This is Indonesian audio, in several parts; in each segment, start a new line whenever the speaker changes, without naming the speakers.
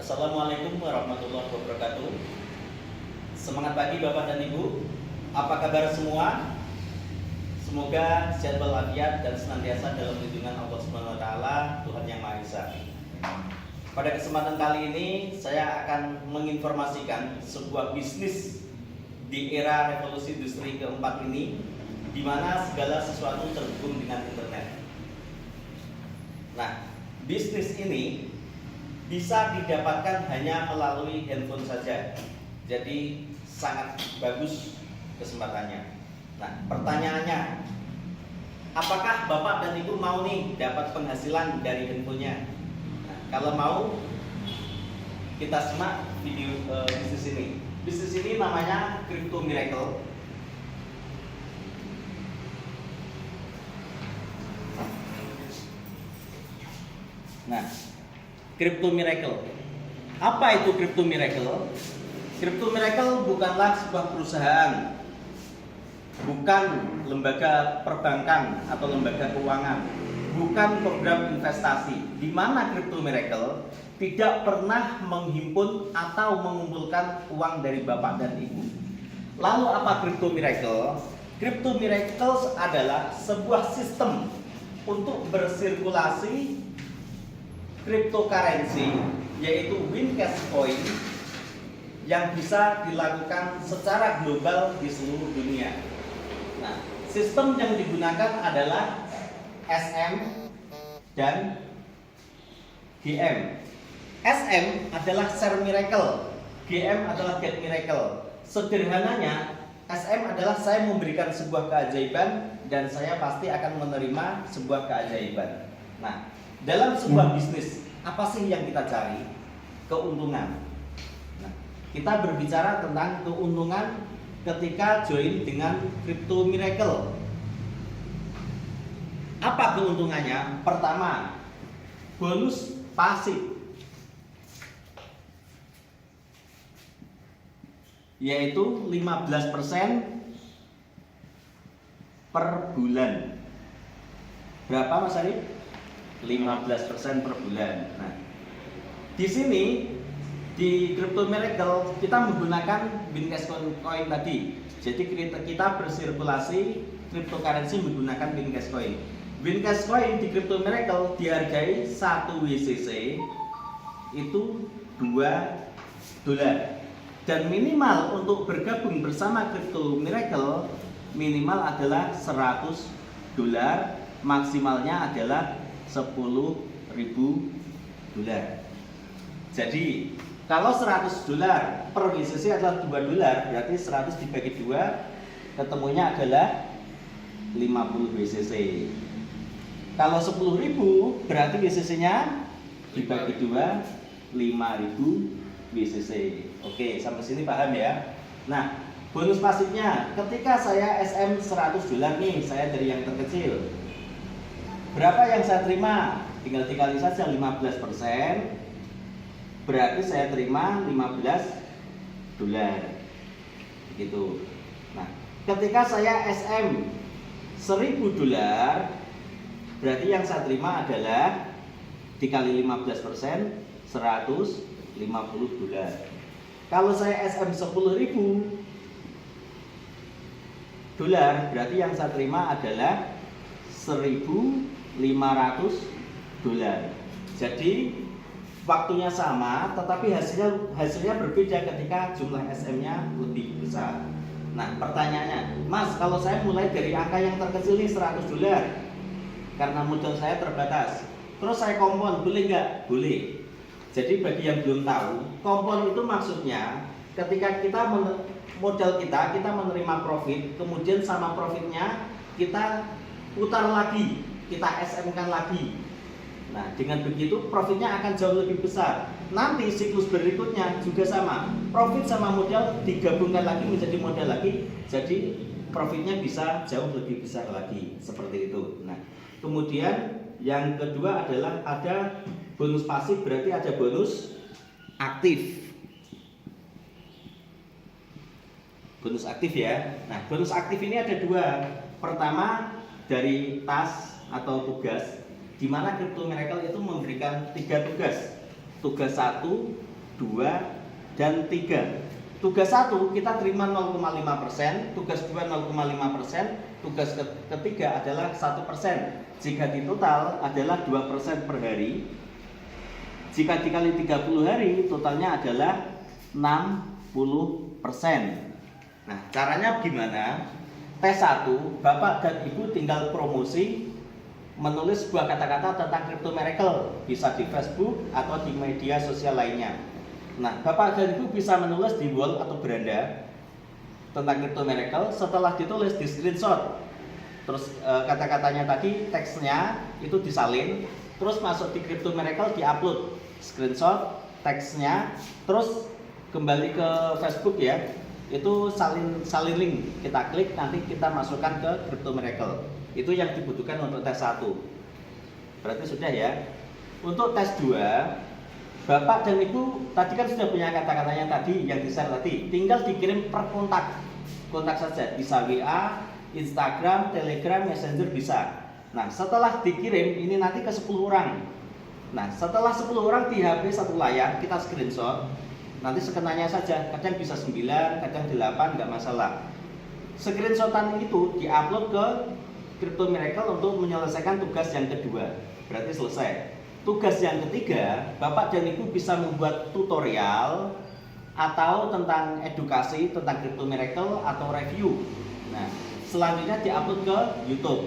Assalamualaikum warahmatullahi wabarakatuh. Semangat pagi Bapak dan Ibu. Apa kabar semua? Semoga sehat walafiat dan senantiasa dalam lindungan Allah Subhanahu wa taala, Tuhan Yang Maha Esa. Pada kesempatan kali ini saya akan menginformasikan sebuah bisnis di era revolusi industri keempat ini, di mana segala sesuatu terhubung dengan internet. Nah, bisnis ini bisa didapatkan hanya melalui handphone saja. Jadi sangat bagus kesempatannya. Nah, pertanyaannya, apakah Bapak dan Ibu mau nih dapat penghasilan dari handphonenya? Nah, kalau mau, kita simak video bisnis ini. Bisnis ini namanya Crypto Miracle. Nah, Crypto Miracle. Apa itu Crypto Miracle? Crypto Miracle bukanlah sebuah perusahaan, bukan lembaga perbankan atau lembaga keuangan, bukan program investasi, di mana Crypto Miracle tidak pernah menghimpun atau mengumpulkan uang dari Bapak dan Ibu. Lalu apa Crypto Miracle? Crypto Miracle adalah sebuah sistem untuk bersirkulasi cryptocurrency, yaitu Wincash Coin, yang bisa dilakukan secara global di seluruh dunia. Nah, sistem yang digunakan adalah SM dan GM. SM adalah Share Miracle, GM adalah Get Miracle. Sederhananya, SM adalah saya memberikan sebuah keajaiban dan saya pasti akan menerima sebuah keajaiban. Nah, dalam sebuah bisnis, apa sih yang kita cari? Keuntungan. Nah, kita berbicara tentang keuntungan ketika join dengan Crypto Miracle. Apa keuntungannya? Pertama, bonus pasif, yaitu 15% per bulan. Berapa Mas Arif? 15% per bulan. Nah, di sini di Crypto Miracle kita menggunakan Wincash Coin tadi. Jadi kita bersirkulasi cryptocurrency menggunakan Wincash Coin. Wincash Coin di Crypto Miracle dihargai 1 WCC itu $2. Dan minimal untuk bergabung bersama Crypto Miracle minimal adalah $100, maksimalnya adalah $10.000. Jadi kalau $100 per WCC adalah $2, berarti 100 dibagi 2 ketemunya adalah 50 WCC. Kalau 10.000 berarti WCC-nya dibagi 2 5.000 WCC. Oke, sampai sini paham ya? Nah, bonus pasifnya ketika saya SM $100 nih, saya dari yang terkecil. Berapa yang saya terima? Tinggal dikali saja 15%. Berarti saya terima $15. Gitu. Nah, ketika saya SM $1.000, berarti yang saya terima adalah dikali 15% $150. Kalau saya SM $10.000, berarti yang saya terima adalah $1.500. Jadi waktunya sama, tetapi hasilnya berbeda ketika jumlah SM-nya lebih besar. Nah, pertanyaannya, Mas, kalau saya mulai dari angka yang terkecil nih $100, karena modal saya terbatas, terus saya kompon, boleh nggak? Boleh. Jadi bagi yang belum tahu, kompon itu maksudnya ketika modal kita menerima profit, kemudian sama profitnya kita putar lagi, kita SM-kan lagi. Nah, dengan begitu profitnya akan jauh lebih besar. Nanti siklus berikutnya juga sama, profit sama modal digabungkan lagi menjadi modal lagi, jadi profitnya bisa jauh lebih besar lagi, seperti itu. Nah, kemudian yang kedua adalah ada bonus pasif, berarti ada bonus aktif. Bonus aktif ya. Nah, bonus aktif ini ada dua. Pertama dari task atau tugas, di mana Crypto Miracle itu memberikan 3 tugas. Tugas 1 2, dan 3. Tugas 1 kita terima 0,5%, tugas 2 0,5%, tugas ketiga adalah 1%. Jika di total adalah 2% per hari. Jika dikali 30 hari totalnya adalah 60%. Nah, caranya gimana? Tes 1, Bapak dan Ibu tinggal promosi menulis sebuah kata-kata tentang Crypto Miracle, bisa di Facebook atau di media sosial lainnya. Nah, Bapak dan Ibu bisa menulis di wall atau beranda tentang Crypto Miracle. Setelah ditulis di screenshot, terus kata-katanya tadi, teksnya itu disalin, terus masuk di Crypto Miracle, diupload screenshot teksnya, terus kembali ke Facebook ya, itu salin link, kita klik, nanti kita masukkan ke Crypto Miracle. Itu yang dibutuhkan untuk tes 1. Berarti sudah ya. Untuk tes 2, Bapak dan Ibu tadi kan sudah punya kata-katanya tadi yang di-share tadi, tinggal dikirim per kontak saja, bisa WA, Instagram, Telegram, Messenger bisa. Nah, setelah dikirim ini nanti ke 10 orang. Nah, setelah 10 orang di HP satu layar, kita screenshot. Nanti skenanya saja, kadang bisa 9, kadang 8, nggak masalah. Screenshotan itu diupload ke Crypto Miracle untuk menyelesaikan tugas yang kedua. Berarti selesai. Tugas yang ketiga, Bapak dan Ibu bisa membuat tutorial atau tentang edukasi tentang Crypto Miracle atau review. Nah, selanjutnya diupload ke YouTube.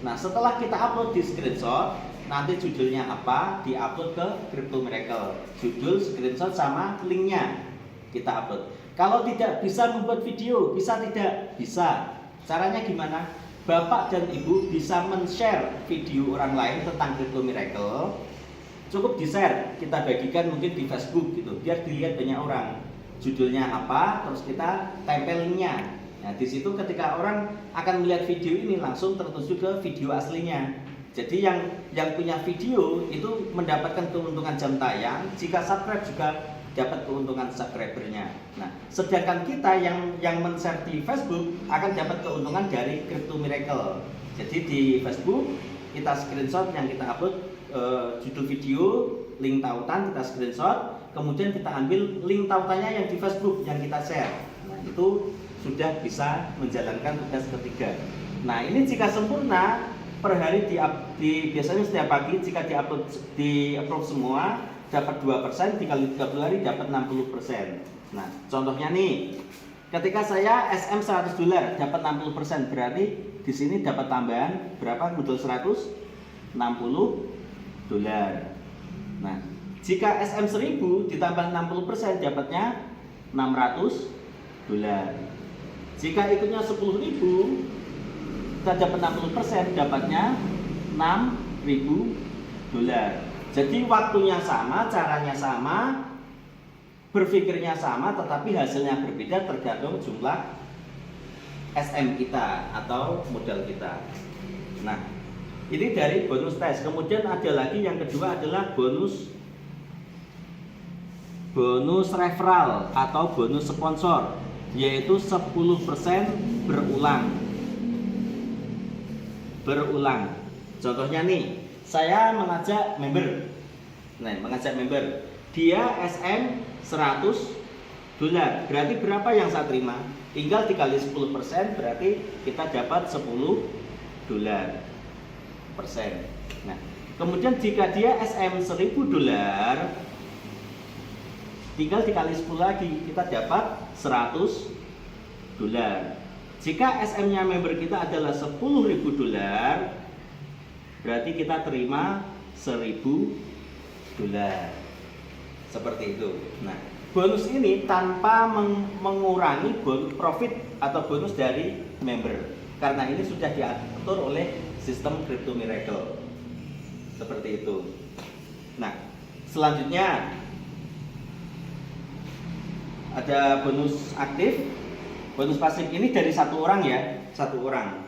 Nah, setelah kita upload di screenshot, nanti judulnya apa, diupload ke Crypto Miracle. Judul, screenshot, sama linknya kita upload. Kalau tidak bisa membuat video, bisa tidak? Bisa. Caranya gimana? Bapak dan Ibu bisa men-share video orang lain tentang Crypto Miracle. Cukup di-share, kita bagikan mungkin di Facebook gitu, biar dilihat banyak orang. Judulnya apa, terus kita tempel linknya. Nah, di situ ketika orang akan melihat video ini langsung tertuju ke video aslinya. Jadi yang punya video itu mendapatkan keuntungan jam tayang, jika subscribe juga dapat keuntungan subscribernya. Nah, sedangkan kita yang men-share di Facebook akan dapat keuntungan dari Crypto Miracle. Jadi di Facebook kita screenshot yang kita upload judul video, link tautan kita screenshot, kemudian kita ambil link tautannya yang di Facebook yang kita share. Nah, itu sudah bisa menjalankan tugas ketiga. Nah, ini jika sempurna per hari biasanya setiap pagi jika di-upload semua dapat 2%, dikali 30 hari dapat 60%. Nah, contohnya nih, ketika saya SM $100 dapat 60%, berarti di sini dapat tambahan berapa? Modal $160. Nah, jika SM 1000 ditambah 60% dapatnya $600. Jika ikutnya 10.000 kita dapat 60%, dapatnya $6.000. Jadi waktunya sama, caranya sama, berpikirnya sama, tetapi hasilnya berbeda tergantung jumlah SM kita atau modal kita. Nah, ini dari bonus tes. Kemudian ada lagi yang kedua adalah bonus referral atau bonus sponsor, yaitu 10% berulang. Contohnya nih, saya mengajak member. Dia SM $100. Berarti berapa yang saya terima? Tinggal dikali 10%, berarti kita dapat $10. Nah, kemudian jika dia SM $1.000, tinggal dikali 10 lagi, kita dapat $100. Jika SM-nya member kita adalah $10.000, berarti kita terima $1.000. Seperti itu. Nah, bonus ini tanpa mengurangi profit atau bonus dari member, karena ini sudah diatur oleh sistem Crypto Miracle. Seperti itu. Nah, selanjutnya ada bonus aktif, bonus pasif. Ini dari satu orang ya, satu orang.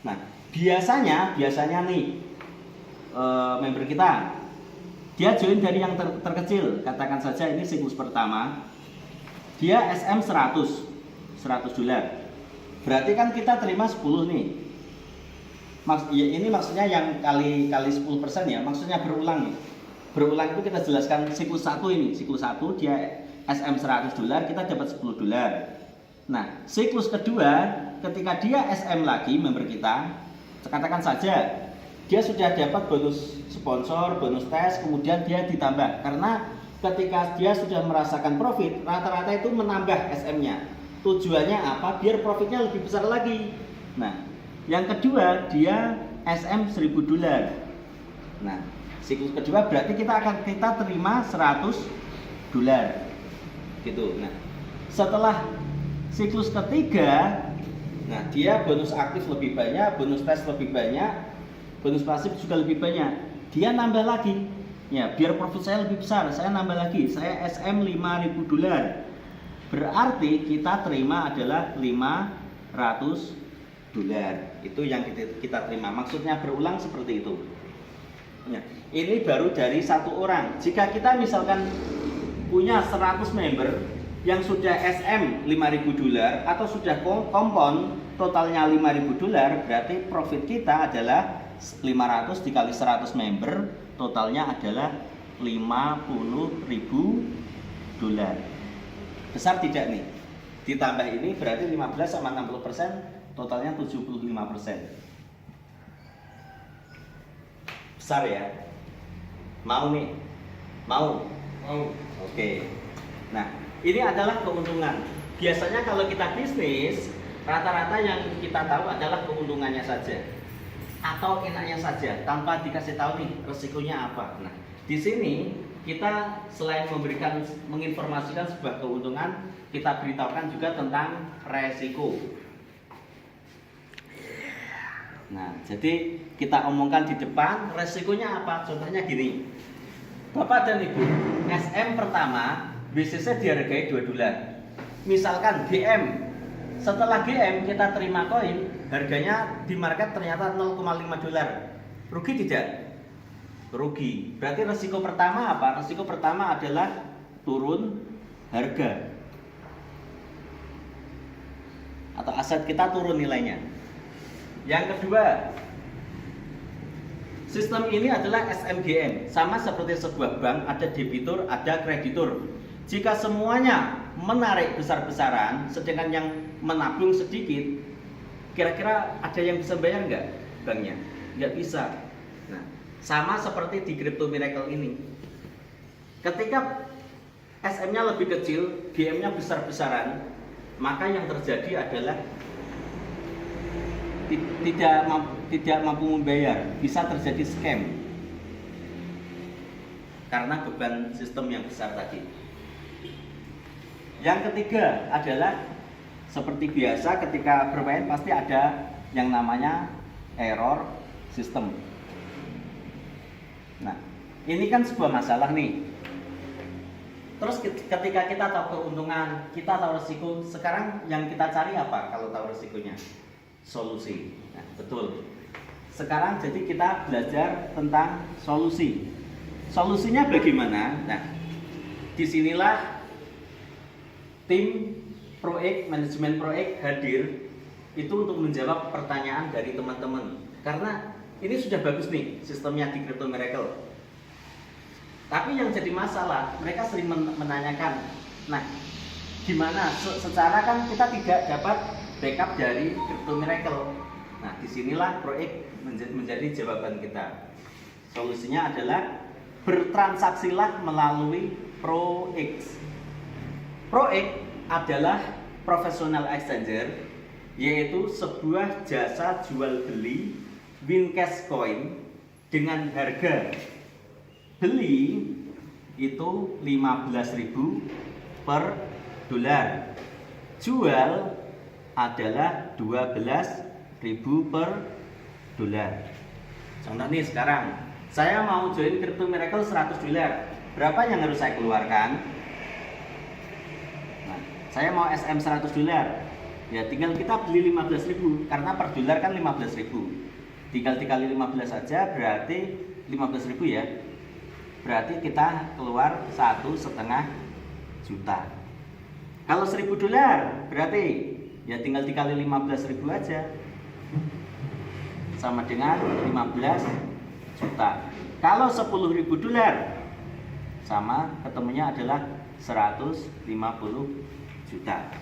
Nah, biasanya nih member kita, dia join dari yang terkecil. Katakan saja ini siklus pertama, dia SM $100. Berarti kan kita terima 10 nih. Ini maksudnya yang kali 10% ya, maksudnya berulang nih. berulang itu kita jelaskan siklus 1 ini. Siklus 1 dia SM $100, kita dapat $10. Nah, siklus kedua ketika dia SM lagi member kita, katakan saja dia sudah dapat bonus sponsor, bonus tes, kemudian dia ditambah. Karena ketika dia sudah merasakan profit, rata-rata itu menambah SM-nya. Tujuannya apa? Biar profitnya lebih besar lagi. Nah, yang kedua dia SM $1000. Nah, siklus kedua berarti kita terima $100 gitu. Nah, setelah siklus ketiga, nah dia bonus aktif lebih banyak, bonus tes lebih banyak, bonus pasif juga lebih banyak. Dia nambah lagi. Ya, biar profit saya lebih besar, saya nambah lagi. Saya SM $5000. Berarti kita terima adalah $500. Itu yang kita terima. Maksudnya berulang seperti itu. Ya, ini baru dari satu orang. Jika kita misalkan punya 100 member yang sudah SM $5000 atau sudah kompon totalnya $5000, berarti profit kita adalah 500 dikali 100 member, totalnya adalah $50.000. Besar tidak nih? Ditambah ini berarti 15 sama 60%, totalnya 75%. Besar ya? Mau nih? Mau?
Mau.
Oke. Nah, ini adalah keuntungan. Biasanya kalau kita bisnis, rata-rata yang kita tahu adalah keuntungannya saja atau enaknya saja, tanpa dikasih tahu nih resikonya apa. Nah, di sini kita selain menginformasikan sebuah keuntungan, kita beritahukan juga tentang resiko. Nah, jadi kita omongkan di depan resikonya apa. Contohnya gini, Bapak dan Ibu, SM pertama bisnisnya dihargai $2. Misalkan GM, setelah GM kita terima koin, harganya di market ternyata $0,5. Rugi tidak? Rugi. Berarti resiko pertama apa? Resiko pertama adalah turun harga, atau aset kita turun nilainya. Yang kedua, sistem ini adalah SMGM, sama seperti sebuah bank, ada debitur, ada kreditur. Jika semuanya menarik besar-besaran, sedangkan yang menabung sedikit, kira-kira ada yang bisa bayar nggak banknya? Nggak bisa. Nah, sama seperti di Crypto Miracle ini. Ketika SM-nya lebih kecil, GM-nya besar-besaran, maka yang terjadi adalah tidak mampu membayar, bisa terjadi scam karena beban sistem yang besar tadi. Yang ketiga adalah seperti biasa ketika bermain pasti ada yang namanya error sistem. Nah, ini kan sebuah masalah nih. Terus ketika kita tahu keuntungan, kita tahu resiko, sekarang yang kita cari apa kalau tahu resikonya? Solusi. Nah, betul. Sekarang jadi kita belajar tentang solusi. Solusinya bagaimana? Nah, disinilah tim proyek, manajemen proyek hadir itu untuk menjawab pertanyaan dari teman-teman. Karena ini sudah bagus nih sistemnya di Crypto Miracle. Tapi yang jadi masalah, mereka sering menanyakan, nah gimana? Secara kan kita tidak dapat backup dari Crypto Miracle. Nah, disinilah proyek menjadi jawaban kita. Solusinya adalah bertransaksilah melalui ProX. ProX adalah professional exchanger, yaitu sebuah jasa jual beli Wincash coin dengan harga beli itu 15.000 per dolar, jual adalah 12.000 per dolar. Contoh nih, sekarang saya mau join Crypto Miracle $100, berapa yang harus saya keluarkan? Nah, saya mau SM $100, ya tinggal kita beli 15.000, karena per dolar kan 15.000, tinggal dikali 15 saja, berarti 15.000 ya, berarti kita keluar 1,5 juta. Kalau $1.000 berarti ya tinggal dikali 15.000 aja, sama dengan 15 juta. Kalau $10.000 sama, ketemunya adalah 150 juta.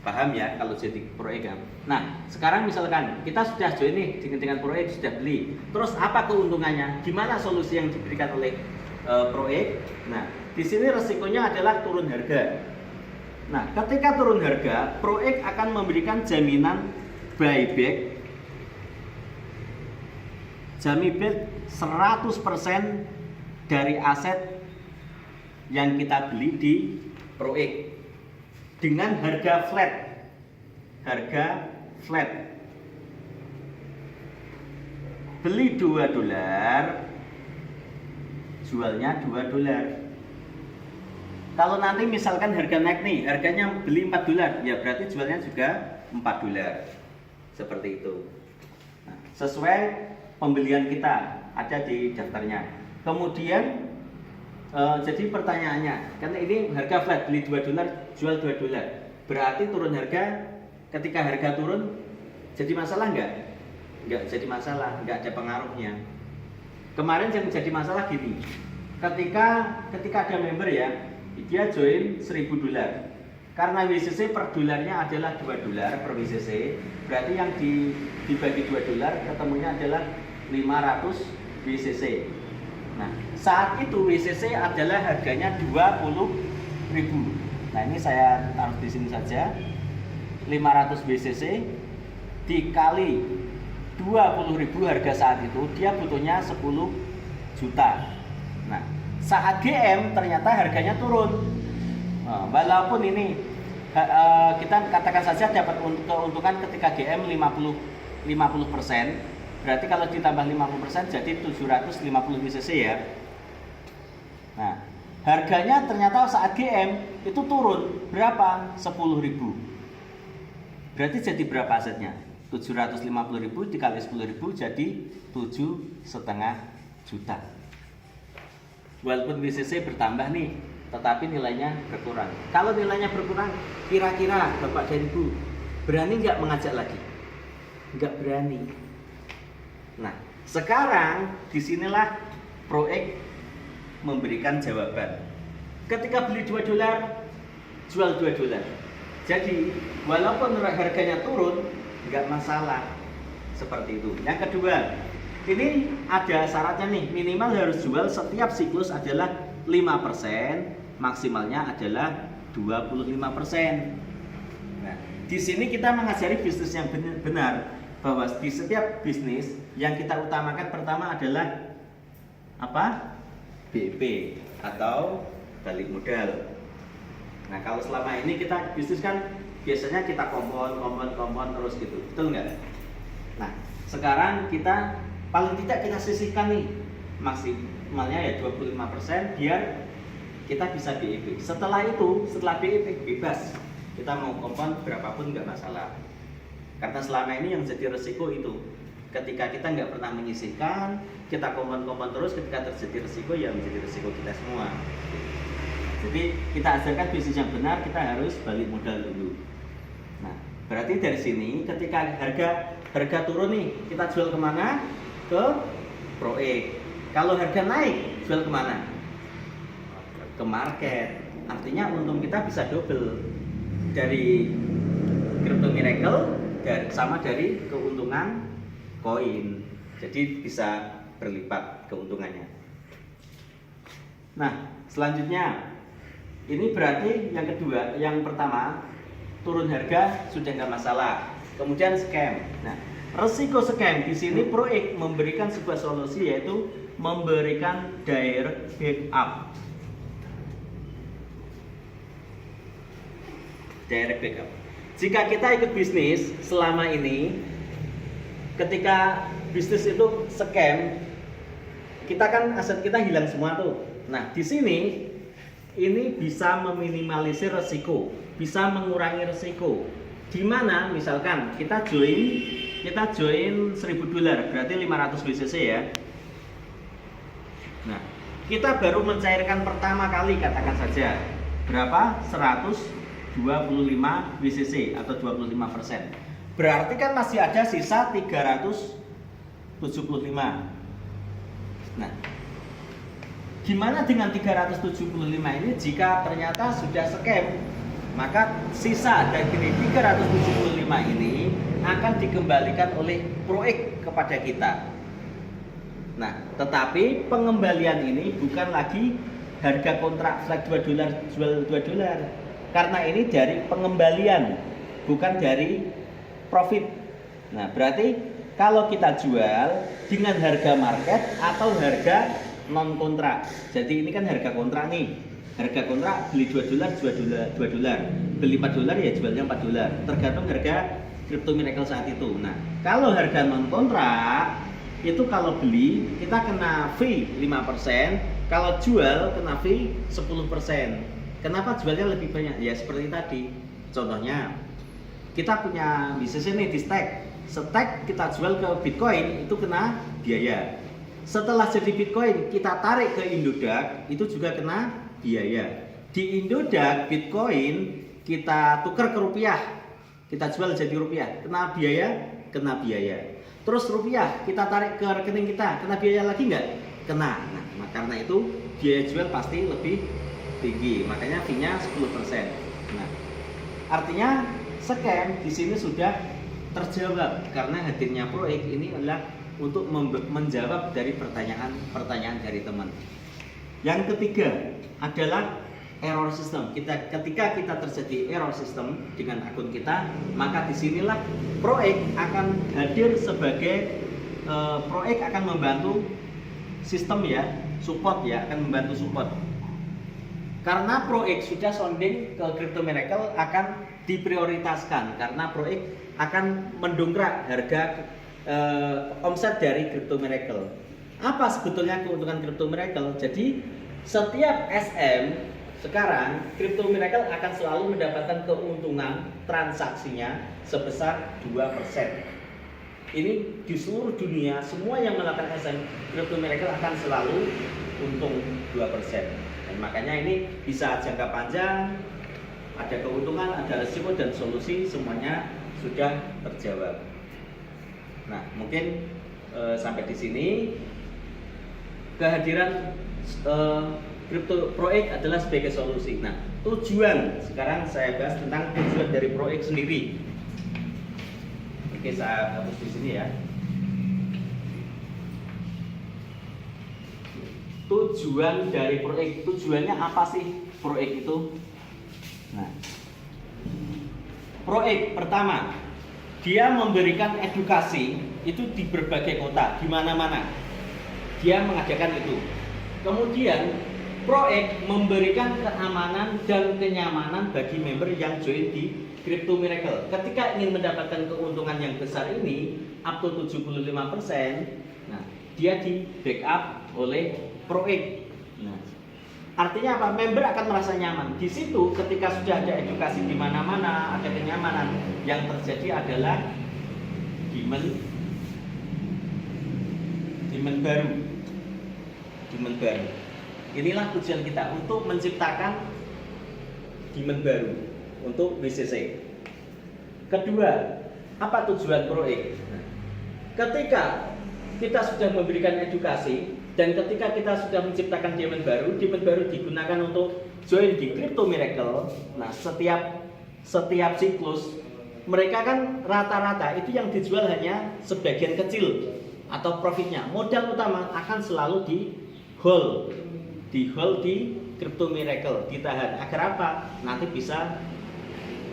Paham ya kalau jadi proyek kan? Nah, sekarang misalkan kita sudah join nih dengan proyek, sudah beli. Terus apa keuntungannya? Gimana solusi yang diberikan oleh proyek? Nah, di sini resikonya adalah turun harga. Nah, ketika turun harga, proyek akan memberikan jaminan buyback 100% dari aset yang kita beli di proyek dengan harga flat. Beli $2, jualnya $2. Kalau nanti misalkan harga naik nih, harganya beli $4, ya berarti jualnya juga $4. Seperti itu. Nah, sesuai pembelian kita ada di daftarnya. Kemudian jadi pertanyaannya, karena ini harga flat, beli $2, jual $2. Berarti turun harga, ketika harga turun jadi masalah enggak? Enggak jadi masalah, enggak ada pengaruhnya. Kemarin yang jadi masalah gini, ketika ada member ya, dia join $1.000. Karena WCC per dolarnya adalah $2 per WCC, berarti yang dibagi $2 ketemunya adalah 500 WCC. Nah, saat itu WCC adalah harganya 20.000. Nah, ini saya taruh di sini saja. 500 WCC dikali 20.000 harga saat itu, dia butuhnya 10 juta. Nah, saat GM ternyata harganya turun. Nah, walaupun ini kita katakan saja dapat keuntungan ketika GM 50%. Berarti kalau ditambah 50% jadi 750 WCC ya. Nah, harganya ternyata saat GM itu turun berapa? 10.000. Berarti jadi berapa asetnya? 750.000 dikali 10.000 jadi 7,5 juta. Walaupun WCC bertambah nih, tetapi nilainya berkurang. Kalau nilainya berkurang, kira-kira Bapak dan Ibu berani nggak mengajak lagi? Nggak berani. Nah, sekarang disinilah proyek memberikan jawaban. Ketika beli $2, jual $2. Jadi, walaupun harganya turun, nggak masalah. Seperti itu. Yang kedua, ini ada syaratnya nih, minimal harus jual setiap siklus adalah 5%, maksimalnya adalah 25%. Nah, di sini kita mengajari bisnis yang benar. Bahwa di setiap bisnis yang kita utamakan pertama adalah apa? BEP atau balik modal. Nah, kalau selama ini kita bisnis kan biasanya kita kompon terus gitu, betul nggak? Nah, sekarang kita paling tidak kita sisihkan nih maksimalnya ya 25% biar kita bisa BEP. Setelah BEP bebas, kita mau kompon berapapun nggak masalah. Karena selama ini yang jadi resiko itu, ketika kita nggak pernah menyisihkan, kita kompon terus, ketika terjadi resiko ya menjadi resiko kita semua. Jadi kita ajarkan bisnis yang benar, kita harus balik modal dulu. Nah, berarti dari sini ketika harga turun nih, kita jual kemana? Ke proyek. Kalau harga naik, jual kemana? Ke market. Artinya untung kita bisa double dari Crypto Miracle sama dari keuntungan koin. Jadi bisa berlipat keuntungannya. Nah, selanjutnya ini berarti yang kedua, yang pertama turun harga sudah nggak masalah. Kemudian scam. Nah, resiko scam di sini proyek memberikan sebuah solusi yaitu memberikan direct backup. Direct backup. Jika kita ikut bisnis selama ini, ketika bisnis itu scam, kita kan aset kita hilang semua tuh. Nah, di sini ini bisa meminimalisir resiko, bisa mengurangi resiko. Di mana misalkan kita join $1.000, berarti 500 WCC ya. Nah, kita baru mencairkan pertama kali, katakan saja berapa? 125 WCC atau 25%. Berarti kan masih ada sisa 375. Nah, Gimana dengan 375 ini jika ternyata sudah scam? Maka sisa dari 375 ini akan dikembalikan oleh proyek kepada kita. Nah, tetapi pengembalian ini bukan lagi harga kontrak flat $2 jual $2. Karena ini dari pengembalian, bukan dari profit. Nah, berarti kalau kita jual dengan harga market atau harga non kontrak. Jadi ini kan harga kontrak nih. Harga kontrak beli $2 jual $2. Beli $4 ya jualnya $4. Tergantung harga Crypto Miracle saat itu. Nah, kalau harga non kontrak itu kalau beli kita kena fee 5%, kalau jual kena fee 10%. Kenapa jualnya lebih banyak? Ya seperti tadi. Contohnya kita punya bisnis ini di Stack kita jual ke Bitcoin itu kena biaya. Setelah jadi Bitcoin kita tarik ke Indodax itu juga kena biaya. Di Indodax Bitcoin kita tukar ke rupiah, kita jual jadi rupiah, kena biaya? Kena biaya. Terus rupiah kita tarik ke rekening kita, kena biaya lagi nggak? Kena. Nah, karena itu biaya jual pasti lebih tinggi, makanya fee-nya 10%. Nah, artinya scam di sini sudah terjawab karena hadirnya proyek ini adalah untuk menjawab dari pertanyaan dari teman. Yang ketiga adalah error system. Ketika kita terjadi error system dengan akun kita, maka disinilah proyek akan hadir sebagai proyek akan membantu sistem ya, support ya, akan membantu support. Karena proyek sudah sounding ke Crypto Miracle akan diprioritaskan karena proyek akan mendongkrak harga omset dari Crypto Miracle. Apa sebetulnya keuntungan Crypto Miracle? Jadi setiap SM sekarang Crypto Miracle akan selalu mendapatkan keuntungan transaksinya sebesar 2%. Ini di seluruh dunia semua yang melakukan SM Crypto Miracle akan selalu untung 2%. Dan makanya ini bisa jangka panjang, ada keuntungan, ada risiko dan solusi semuanya sudah terjawab. Nah, mungkin sampai di sini kehadiran Crypto Proyek adalah sebagai solusi. Nah, tujuan sekarang saya bahas tentang tujuan dari proyek sendiri. Oke, saya hapus di sini ya. Tujuan dari proyek, tujuannya apa sih proyek itu? Nah, proyek pertama, dia memberikan edukasi itu di berbagai kota, di mana-mana. Dia mengadakan itu. Kemudian, proyek memberikan keamanan dan kenyamanan bagi member yang join di Crypto Miracle. Ketika ingin mendapatkan keuntungan yang besar ini, up to 75%, nah, dia di backup oleh proyek. Nah, artinya apa? Member akan merasa nyaman. Di situ ketika sudah ada edukasi di mana-mana, ada kenyamanan, yang terjadi adalah demand baru. Inilah tujuan kita untuk menciptakan demand baru untuk BCC. Kedua, apa tujuan proyek? Nah, ketika kita sudah memberikan edukasi dan ketika kita sudah menciptakan demand baru digunakan untuk join di Crypto Miracle. Nah, setiap siklus mereka kan rata-rata itu yang dijual hanya sebagian kecil atau profitnya. Modal utama akan selalu di hold di Crypto Miracle, ditahan agar apa? Nanti bisa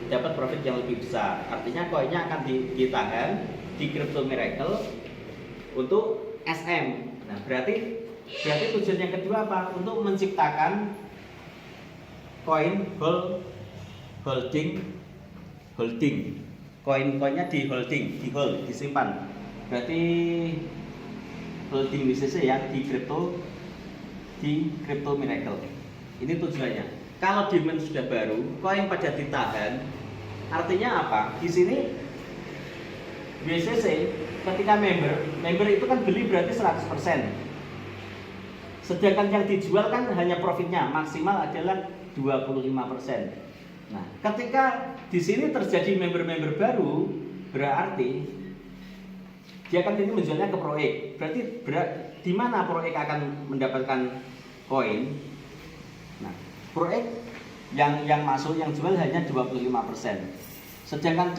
dapat profit yang lebih besar. Artinya koinnya akan ditahan di Crypto Miracle untuk SM. Nah, berarti tujuan yang kedua apa? Untuk menciptakan koin holding. Koin-koinnya hold, disimpan. Berarti holding BCC ya di Crypto Miracle. Ini tujuannya. Kalau demand sudah baru, koin pada ditahan. Artinya apa? Di sini BCC ketika member itu kan beli berarti 100%. Sedangkan yang dijual kan hanya profitnya maksimal adalah 25%. Nah, ketika di sini terjadi member baru, berarti dia akan ini menjualnya ke proyek. Berarti di mana proyek akan mendapatkan koin. Nah, Proyek yang masuk, yang jual hanya 25%. Sedangkan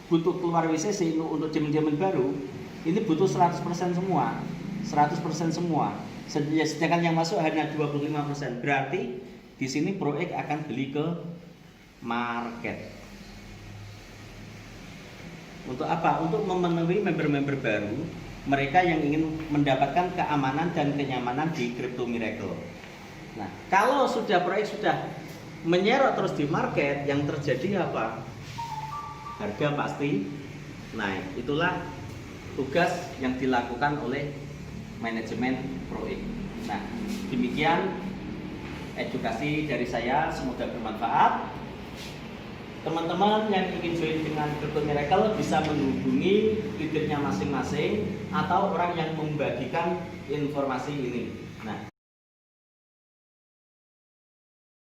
butuh keluar WCC untuk diamond baru, ini butuh 100% semua. 100% semua. Sedangkan yang masuk hanya 25%. Berarti di sini Proyek akan beli ke market. Untuk apa? Untuk memenuhi member-member baru, mereka yang ingin mendapatkan keamanan dan kenyamanan di Crypto Miracle. Nah, kalau Proyek sudah menyerok terus di market, yang terjadi apa? Harga pasti naik. Itulah tugas yang dilakukan oleh manajemen Proyek. Nah, demikian edukasi dari saya, semoga bermanfaat. Teman-teman yang ingin join dengan Crypto Miracle bisa menghubungi leadernya masing-masing atau orang yang membagikan informasi ini.